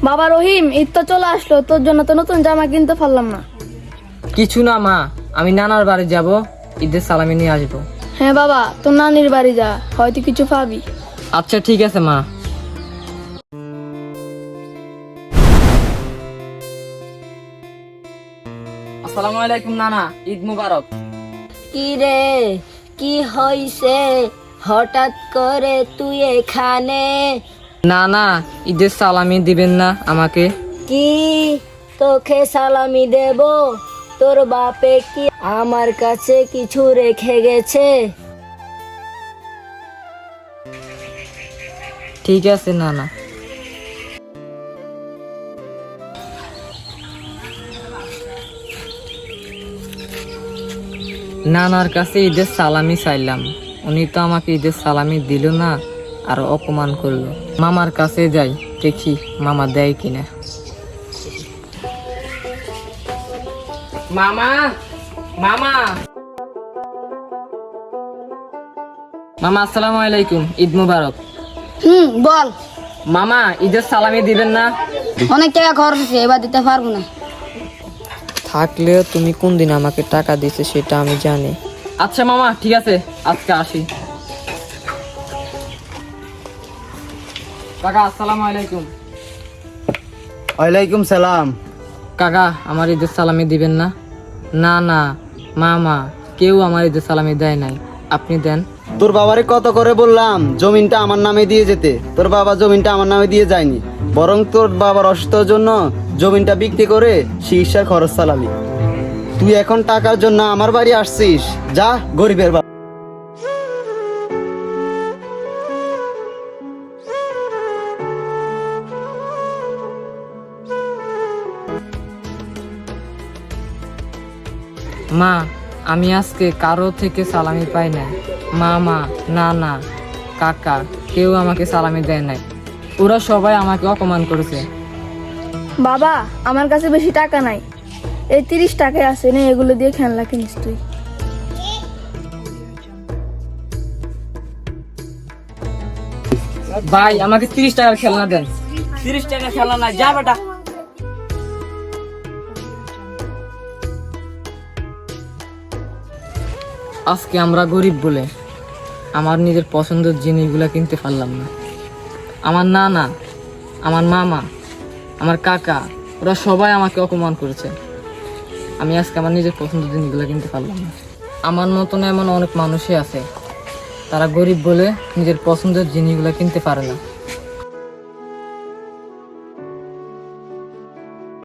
বাবা রহিম, ঈদ তো চলে আসলো, তোর জন্য তো নতুন জামা কিনতে পারলাম না। কিছু না মা, আমি নানার বাড়ি যাব, ঈদের সালামি নিয়ে আসবো। হ্যাঁ বাবা, তোর নানির বাড়ি যা, হয়তো কিছু পাবি। আচ্ছা ঠিক আছে মা। আসসালামু আলাইকুম নানা, ঈদ মুবারক। কি রে, কি হইছে হঠাৎ করে তুই এখানে? না না, ঈদের সালামি দিবেন না আমাকে? কি তোকে সালামি দেব? তোর বাপে কি আমার কাছে কিছু রেখে গেছে? ঠিক আছে নানা। নানার কাছে ঈদের সালামি চাইলাম, উনি তো আমাকে ঈদের সালামি দিল না, আর অপমান করলো। মামার কাছে যাই, দেখি মামা দেয় কিনা। মামা, মামা, মামা আসসালামু আলাইকুম, ঈদ মুবারক। বল। মামা, ঈদের সালামি দিবেন না? অনেক টাকা খরচ হয়েছে, এবার দিতে পারবো না। থাকলেও তুমি কোন দিন আমাকে টাকা দিছে সেটা আমি জানি। আচ্ছা মামা, ঠিক আছে, আজকে আসি। কাকা আসসালামু আলাইকুম। ওয়ালাইকুম সালাম। কাকা, আমার ঈদের সালামি দিবেন না? না না মামা, কেউ আমার ঈদের সালামি দেয় নাই, আপনি দেন। তোর বাবারে কত করে বললাম জমিনটা আমার নামে দিয়ে যেতে, তোর বাবা জমিনটা আমার নামে দিয়ে যায়নি, বরং তোর বাবার অসুস্থতার জন্য জমিনটা বিক্রি করে চিকিৎসার খরচ চালালি। তুই এখন টাকার জন্য আমার বাড়ি আসছিস? যা, গরিবের বাবা। মা, আমি আজকে কারো থেকে সালামি পাই নাই। মামা, নানা, কাকা, কেউ আমাকে সালামি দেয় নাই। ওরা সবাই আমাকে অপমান করেছে। বাবা, আমার কাছে বেশি টাকা নাই, এই 30 টাকায় আছে, না এগুলো দিয়ে খেলনা কিনিস তুই। ভাই, আমাকে 30 টাকার খেলনা দেন। 30 টাকা খেলনা না, যা বেটা। আজকে আমরা গরিব বলে আমার নিজের পছন্দের জিনিসগুলো কিনতে পারলাম না। আমার নানা, আমার মামা, আমার কাকা, ওরা সবাই আমাকে অপমান করেছে। আমি আজকে আমার নিজের পছন্দের জিনিসগুলো কিনতে পারলাম না। আমার মতন এমন অনেক মানুষই আছে, তারা গরিব বলে নিজের পছন্দের জিনিসগুলো কিনতে পারে না।